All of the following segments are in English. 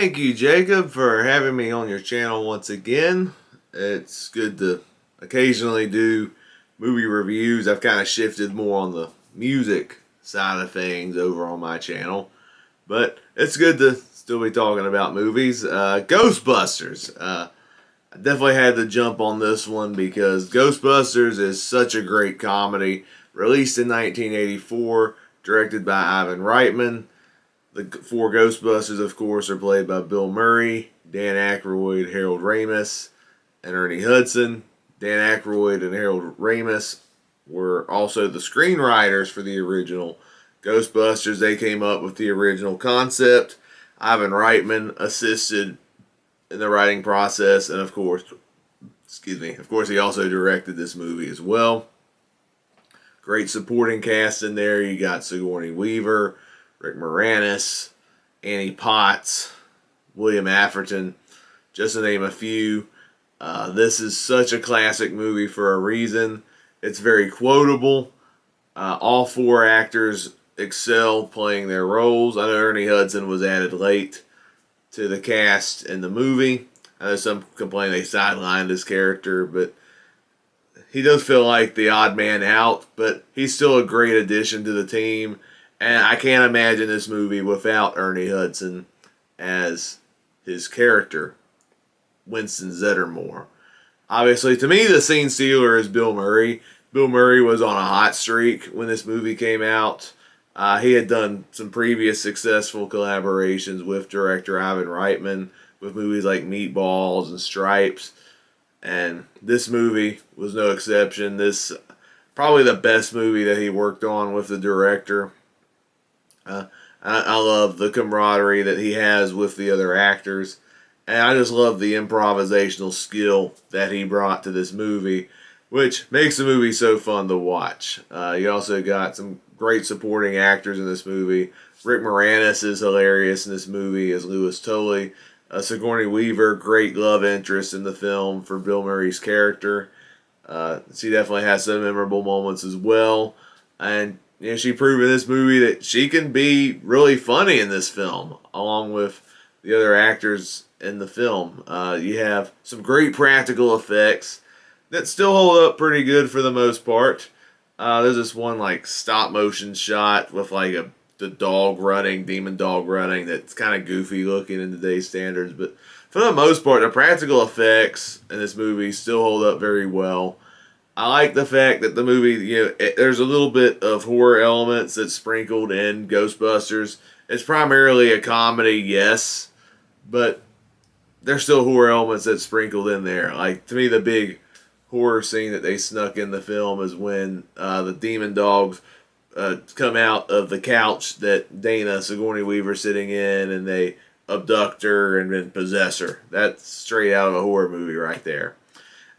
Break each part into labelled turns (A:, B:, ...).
A: Thank you, Jacob, for having me on your channel once again. It's good to occasionally do movie reviews. I've kind of shifted more on the music side of things over on my channel, but it's good to still be talking about movies. Ghostbusters. I definitely had to jump on this one because Ghostbusters is such a great comedy. Released in 1984, directed by Ivan Reitman. The four Ghostbusters, of course, are played by Bill Murray, Dan Aykroyd, Harold Ramis, and Ernie Hudson. Dan Aykroyd and Harold Ramis were also the screenwriters for the original Ghostbusters. They came up with the original concept. Ivan Reitman assisted in the writing process, and of course, he also directed this movie as well. Great supporting cast in there. You got Sigourney Weaver, Rick Moranis, Annie Potts, William Atherton, just to name a few. This is such a classic movie for a reason. It's very quotable. All four actors excel playing their roles. I know Ernie Hudson was added late to the cast in the movie. I know some complain they sidelined his character, but he does feel like the odd man out, but he's still a great addition to the team. And I can't imagine this movie without Ernie Hudson as his character, Winston Zeddemore. Obviously, to me, the scene stealer is Bill Murray. Bill Murray was on a hot streak when this movie came out. He had done some previous successful collaborations with director Ivan Reitman with movies like Meatballs and Stripes. And this movie was no exception. This probably the best movie that he worked on with the director. I love the camaraderie that he has with the other actors. And I just love the improvisational skill that he brought to this movie, which makes the movie so fun to watch. You also got some great supporting actors in this movie. Rick Moranis is hilarious in this movie as Louis Tully. Sigourney Weaver, great love interest in the film for Bill Murray's character. She definitely has some memorable moments as well. And she proved in this movie that she can be really funny in this film, along with the other actors in the film. You have some great practical effects that still hold up pretty good for the most part. There's this one stop motion shot with the demon dog running that's kind of goofy looking in today's standards, but for the most part, the practical effects in this movie still hold up very well. I like the fact that the movie, there's a little bit of horror elements that's sprinkled in Ghostbusters. It's primarily a comedy, yes, but there's still horror elements that's sprinkled in there. To me, the big horror scene that they snuck in the film is when the demon dogs come out of the couch that Dana, Sigourney Weaver, sitting in, and they abduct her and then possess her. That's straight out of a horror movie right there.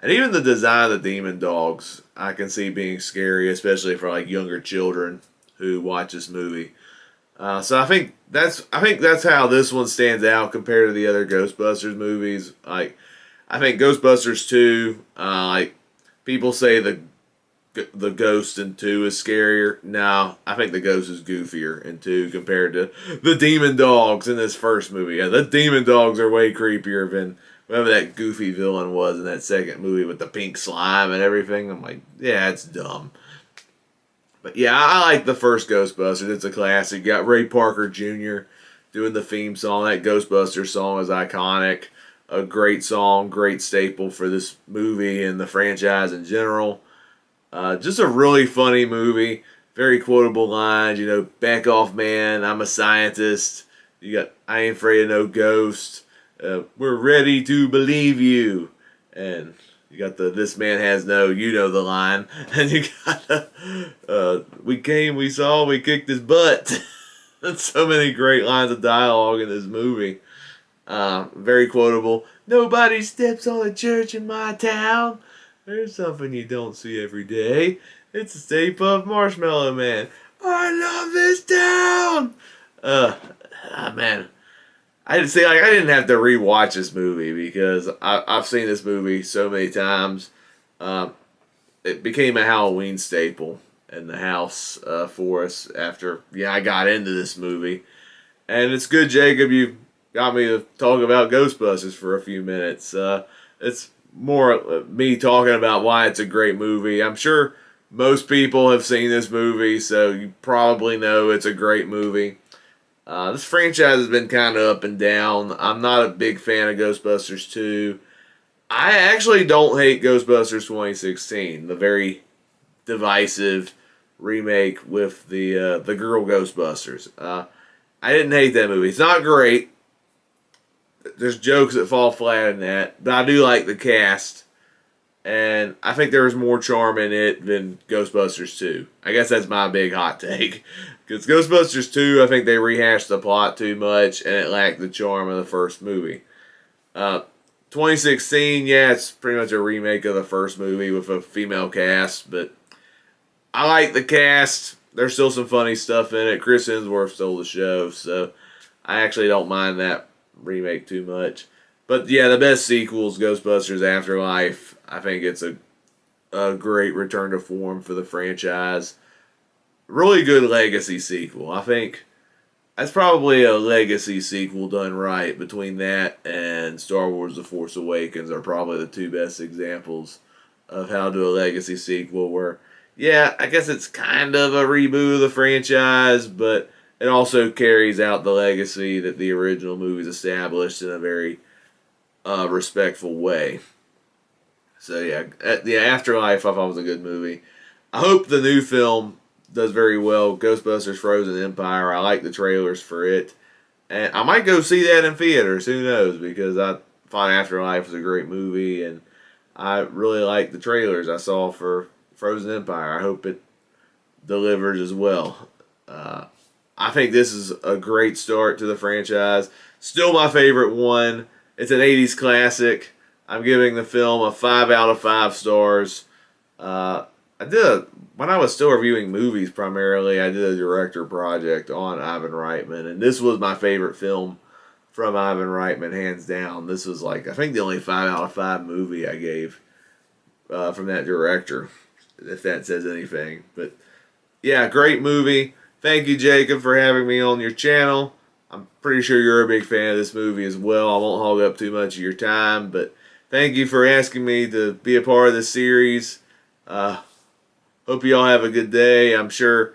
A: And even the design of the demon dogs, I can see being scary, especially for younger children who watch this movie. So I think that's how this one stands out compared to the other Ghostbusters movies. I think Ghostbusters 2, people say the ghost in 2 is scarier. No, I think the ghost is goofier in 2 compared to the demon dogs in this first movie. Yeah, the demon dogs are way creepier than whoever that goofy villain was in that second movie with the pink slime and everything. I'm like, yeah, it's dumb. But yeah, I like the first Ghostbusters. It's a classic. You got Ray Parker Jr. doing the theme song. That Ghostbusters song is iconic. A great song, great staple for this movie and the franchise in general. Just a really funny movie. Very quotable lines. Back off, man. I'm a scientist. You got, I ain't afraid of no ghost. We're ready to believe you. And you got this man has no, the line. And you got we came, we saw, we kicked his butt. That's so many great lines of dialogue in this movie. Very quotable. Nobody steps on a church in my town. There's something you don't see every day. It's a Stay Puft Marshmallow Man. I love this town. Man. I didn't have to rewatch this movie because I've seen this movie so many times. It became a Halloween staple in the house for us after I got into this movie. And it's good, Jacob, you got me to talk about Ghostbusters for a few minutes. It's more me talking about why it's a great movie. I'm sure most people have seen this movie, so you probably know it's a great movie. This franchise has been kind of up and down. I'm not a big fan of Ghostbusters 2. I actually don't hate Ghostbusters 2016, the very divisive remake with the girl Ghostbusters. I didn't hate that movie. It's not great. There's jokes that fall flat in that, but I do like the cast, and I think there was more charm in it than Ghostbusters 2. I guess that's my big hot take. Because Ghostbusters 2, I think they rehashed the plot too much, and it lacked the charm of the first movie. 2016, yeah, it's pretty much a remake of the first movie with a female cast, but I like the cast. There's still some funny stuff in it. Chris Hemsworth stole the show, so I actually don't mind that remake too much. But yeah, the best sequel is Ghostbusters Afterlife. I think it's a great return to form for the franchise. Really good legacy sequel. I think that's probably a legacy sequel done right. Between that and Star Wars The Force Awakens are probably the two best examples of how to do a legacy sequel where, yeah, I guess it's kind of a reboot of the franchise, but it also carries out the legacy that the original movies established in a very respectful way. So yeah, the Afterlife I thought was a good movie. I hope the new film does very well. Ghostbusters Frozen Empire. I like the trailers for it, and I might go see that in theaters. Who knows? Because I thought Afterlife was a great movie, and I really like the trailers I saw for Frozen Empire. I hope it delivers as well. I think this is a great start to the franchise. Still my favorite one. It's an 80s classic. I'm giving the film a 5 out of 5 stars. When I was still reviewing movies primarily, I did a director project on Ivan Reitman, and this was my favorite film from Ivan Reitman, hands down. This was I think the only 5 out of 5 movie I gave from that director, if that says anything. But yeah, great movie. Thank you, Jacob, for having me on your channel. I'm pretty sure you're a big fan of this movie as well. I won't hog up too much of your time, but thank you for asking me to be a part of this series. Hope you all have a good day. I'm sure,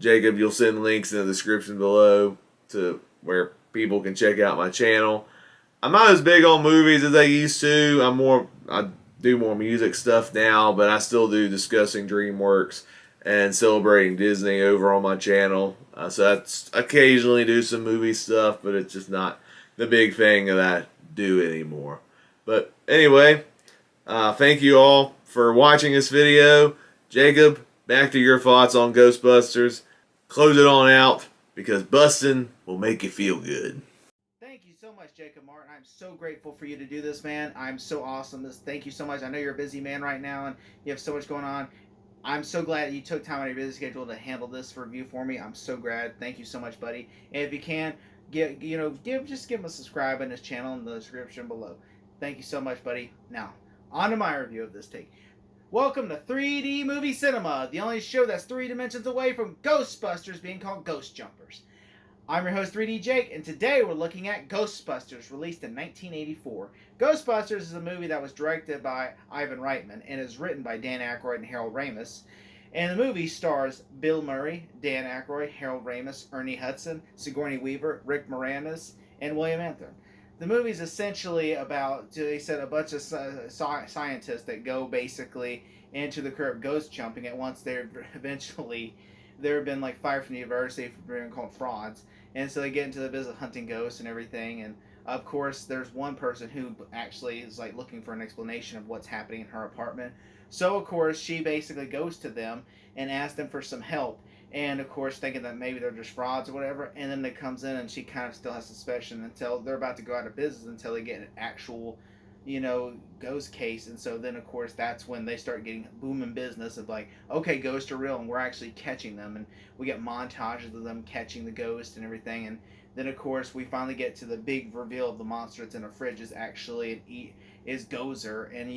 A: Jacob, you'll send links in the description below to where people can check out my channel. I'm not as big on movies as I used to. I do more music stuff now, but I still do discussing DreamWorks and celebrating Disney over on my channel. So that's occasionally do some movie stuff, but it's just not the big thing that I do anymore. But anyway, thank you all for watching this video. Jacob, back to your thoughts on Ghostbusters. Close it on out, because busting will make you feel good.
B: Thank you so much, Jacob Martin. I'm so grateful for you to do this, man. I'm so awesome. Thank you so much. I know you're a busy man right now, and you have so much going on. I'm so glad that you took time out of your busy schedule to handle this review for me. I'm so glad. Thank you so much, buddy. And if you can, give him a subscribe on this channel in the description below. Thank you so much, buddy. Now, on to my review of this take. Welcome to 3D Movie Cinema, the only show that's 3 dimensions away from Ghostbusters being called Ghost Jumpers. I'm your host 3D Jake, and today we're looking at Ghostbusters, released in 1984. Ghostbusters is a movie that was directed by Ivan Reitman and is written by Dan Aykroyd and Harold Ramis. And the movie stars Bill Murray, Dan Aykroyd, Harold Ramis, Ernie Hudson, Sigourney Weaver, Rick Moranis, and William Anthony. The movie is essentially about, they said, a bunch of scientists that go basically into the career of ghost jumping at once they're eventually there have been fired from the university for being called frauds, and so they get into the business of hunting ghosts and everything. And of course, there's one person who actually is looking for an explanation of what's happening in her apartment. So of course, she basically goes to them and asks them for some help. And of course, thinking that maybe they're just frauds or whatever. And then it comes in, and she kind of still has suspicion until they're about to go out of business until they get an actual ghost case. And so then of course that's when they start getting booming business of okay, ghosts are real and we're actually catching them, and we get montages of them catching the ghost and everything. And then of course we finally get to the big reveal of the monster that's in a fridge is actually is Gozer. And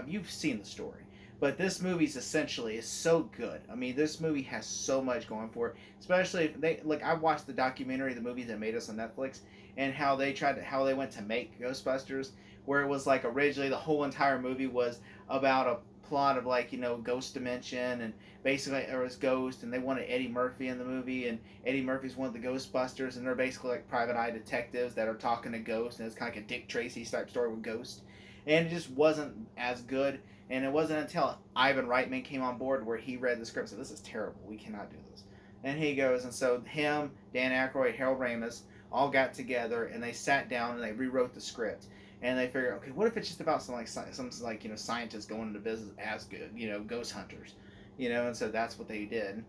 B: you've seen the story, But this movie's essentially is so good. I mean, this movie has so much going for it. Especially if they like, I watched the documentary, the movie that made us on Netflix, and how they went to make Ghostbusters, where it was like originally the whole entire movie was about a plot of like ghost dimension, and basically it was ghost, and they wanted Eddie Murphy in the movie, and Eddie Murphy's one of the Ghostbusters, and they're basically like private eye detectives that are talking to ghosts, and it's kind of like a Dick Tracy type story with ghosts, and it just wasn't as good. And it wasn't until Ivan Reitman came on board where he read the script and said, "This is terrible. We cannot do this." And he goes, and so him, Dan Aykroyd, Harold Ramis all got together and they sat down and they rewrote the script. And they figured, okay, what if it's just about some scientists going into business as good, ghost hunters, and so that's what they did.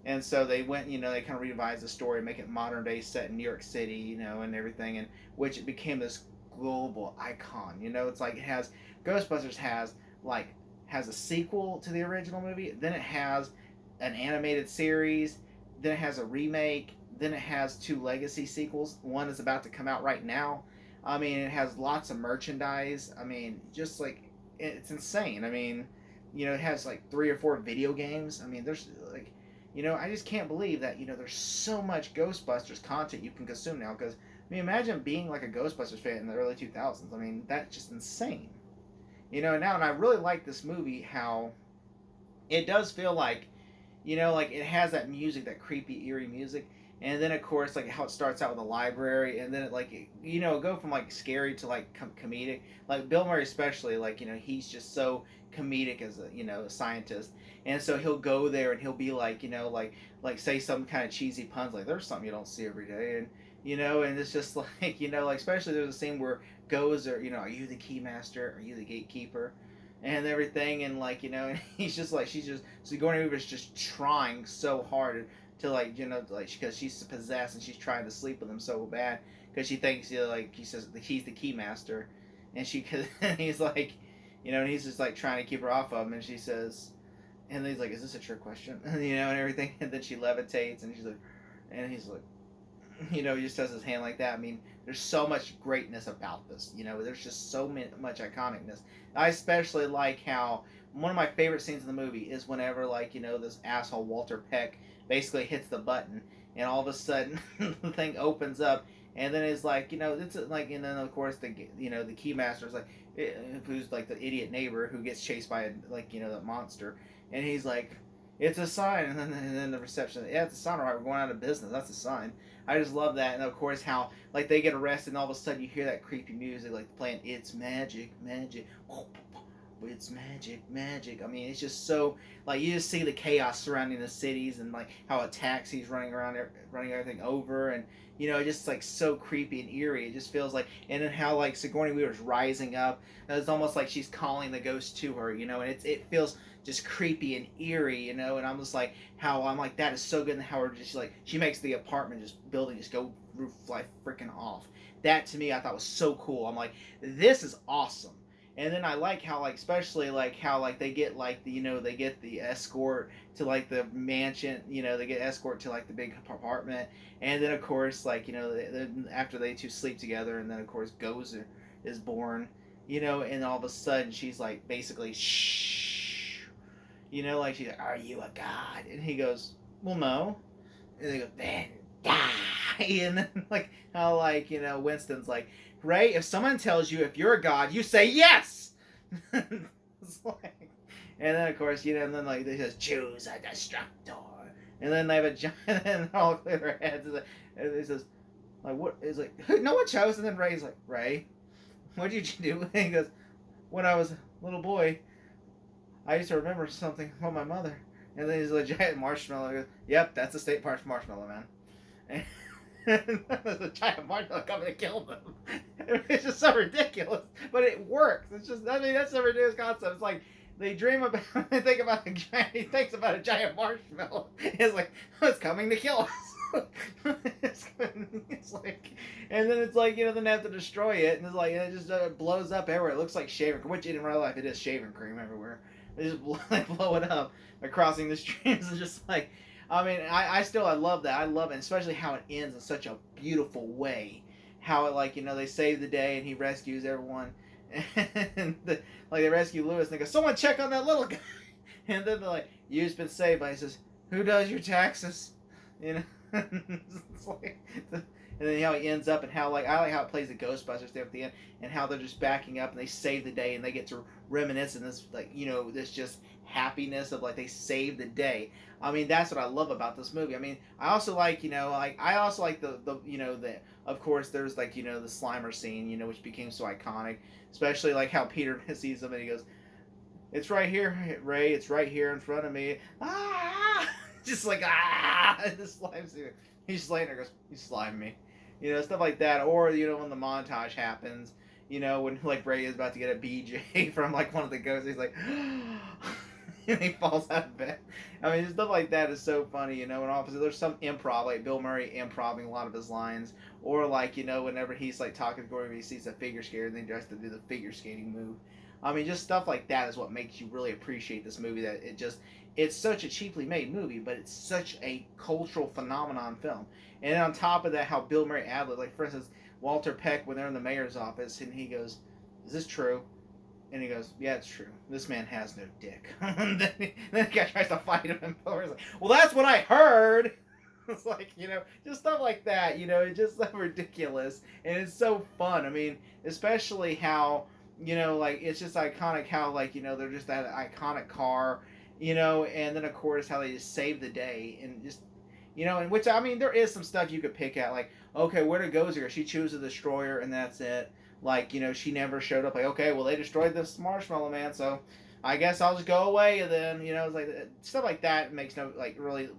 B: And so they went, they kind of revised the story, make it modern day, set in New York City, and everything, and which it became this global icon. It's like it has Ghostbusters has a sequel to the original movie, then it has an animated series, then it has a remake, then it has two legacy sequels. One is about to come out right now. I mean, it has lots of merchandise. I mean, just like it's insane. I mean, it has like 3 or 4 video games. I mean, there's like, I just can't believe that there's so much Ghostbusters content you can consume now. Because I mean, imagine being like a Ghostbusters fan in the early 2000s. I mean, that's just insane. And I really like this movie how it does feel like, like it has that music, that creepy, eerie music, and then of course like how it starts out with a library, and then go from like scary to like comedic. Like Bill Murray especially, like he's just so comedic as a scientist, and so he'll go there and he'll be like like say some kind of cheesy puns like there's something you don't see every day, and and it's just like like especially there's a scene where goes or are you the keymaster, are you the gatekeeper, and everything, and like and he's just like she's just Sigourney Weaver's just trying so hard to like like because she's possessed and she's trying to sleep with him so bad because she thinks like he says he's the keymaster, and and he's like and he's just like trying to keep her off of him, and she says, and then he's like, is this a trick question? And everything, and then she levitates, and she's like, and he's like, he just does his hand like that. I mean, there's so much greatness about this. There's just so much iconicness. I especially like how one of my favorite scenes in the movie is whenever like this asshole Walter Peck basically hits the button, and all of a sudden the thing opens up, and then it's like it's like, and then of course the the keymaster is like who's like the idiot neighbor who gets chased by the monster, and he's like, it's a sign, and then the reception, yeah, it's a sign, all right, we're going out of business, that's a sign. I just love that, and of course how like they get arrested, and all of a sudden you hear that creepy music like playing, it's magic, magic, it's magic, magic. I mean, it's just so like you just see the chaos surrounding the cities, and like how a taxi's running around, running everything over, and just like so creepy and eerie. It just feels like, and then how like Sigourney Weaver's rising up, and it's almost like she's calling the ghost to her, and it feels just creepy and eerie, and I'm just like how I'm like that is so good, and how her just like she makes the apartment just building just go roof fly freaking off. That to me I thought was so cool. I'm like, this is awesome. And then I like how like especially like how like they get like the they get the escort to like the mansion, they get escort to like the big apartment, and then of course like after they two sleep together, and then of course Gozer is born, and all of a sudden she's like basically shh, like she's like, are you a god? And he goes, well, no. And they go, then die. And then like how like Winston's like, Ray, if someone tells you if you're a god, you say yes. It's like, and then of course and then like they says choose a destructor, and then they have a giant, and all clear their heads, and it says like what is like no one chose, and then Ray's like, Ray, what did you do? And he goes, when I was a little boy, I used to remember something from my mother, and then he's a giant marshmallow. He goes, yep, that's a state park marshmallow, man. And there's a giant marshmallow coming to kill them. It's just so ridiculous, but it works. It's just, I mean, that's a ridiculous concept. It's like they dream about, they think about a giant, he thinks about a giant marshmallow. It's like, oh, it's coming to kill us. It's like, and then it's like then they have to destroy it, and it's like it just blows up everywhere. It looks like shaving cream, which in real life it is shaving cream everywhere. They just blow it up by crossing the streams. It's just like, I mean, I love that. I love it, especially how it ends in such a beautiful way. How it they save the day and he rescues everyone, and like they rescue Lewis, and they go, "Someone check on that little guy," and then they're like, "You've been saved," but he says, "Who does your taxes?" You know, it's like, and then how he ends up, and how like I like how it plays the Ghostbusters there at the end, and how they're just backing up and they save the day, and they get to reminisce in this, like, you know, this just happiness of like they saved the day. I mean, that's what I love about this movie. I mean, I also like, you know, like I also like the you know, the, of course there's like, you know, the Slimer scene, you know, which became so iconic, especially like how Peter sees him and he goes, "It's right here, Ray. It's right here in front of me." Ah, just like the slime scene. He's just laying there, goes, "You slimed me," you know, stuff like that. Or, you know, when the montage happens, you know, when like Ray is about to get a BJ from like one of the ghosts, he's like, and he falls out of bed. I mean, stuff like that is so funny, you know. And obviously, there's some improv, like Bill Murray improving a lot of his lines, or like, you know, whenever he's like talking to Gory, he sees a figure skater, and then he tries to do the figure skating move. I mean, just stuff like that is what makes you really appreciate this movie. That it's such a cheaply made movie, but it's such a cultural phenomenon film. And then on top of that, how Bill Murray ad-lib, like for instance, Walter Peck, when they're in the mayor's office, and he goes, "Is this true?" And he goes, "Yeah, it's true. This man has no dick." then the guy tries to fight him, and Bower's like, "Well, that's what I heard." It's like, you know, just stuff like that. You know, it's just so ridiculous, and it's so fun. I mean, especially how, you know, like it's just iconic how, like, you know, they're just that iconic car, you know, and then of course how they just save the day, and just, you know, and which, I mean, there is some stuff you could pick at, like, okay, where to go here? She chooses a destroyer, and that's it. Like, you know, she never showed up. Like, okay, well, they destroyed this Marshmallow Man, so I guess I'll just go away. And then, you know, it's like stuff like that makes no, like, really,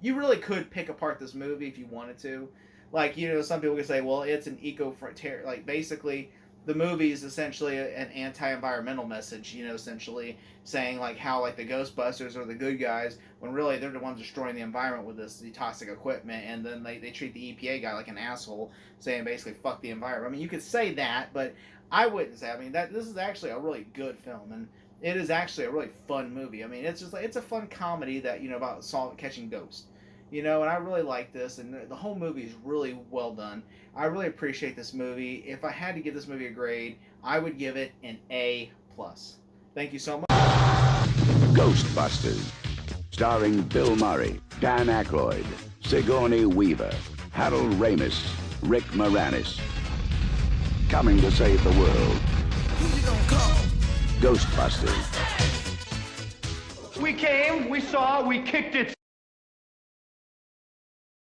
B: you really could pick apart this movie if you wanted to. Like, you know, some people could say, well, it's an like, basically, the movie is essentially an anti-environmental message, you know, essentially saying like how like the Ghostbusters are the good guys when really they're the ones destroying the environment with this toxic equipment, and then they treat the EPA guy like an asshole, saying basically fuck the environment. I mean, you could say that, but I wouldn't say. I mean, that this is actually a really good film, and it is actually a really fun movie. I mean, it's just like, it's a fun comedy that, you know, about catching ghosts. You know, and I really like this, and the whole movie is really well done. I really appreciate this movie. If I had to give this movie a grade, I would give it an A+. Thank you so much.
C: Ghostbusters, starring Bill Murray, Dan Aykroyd, Sigourney Weaver, Harold Ramis, Rick Moranis. Coming to save the world.
D: Who you gonna call?
C: Ghostbusters.
E: We came, we saw, we kicked it.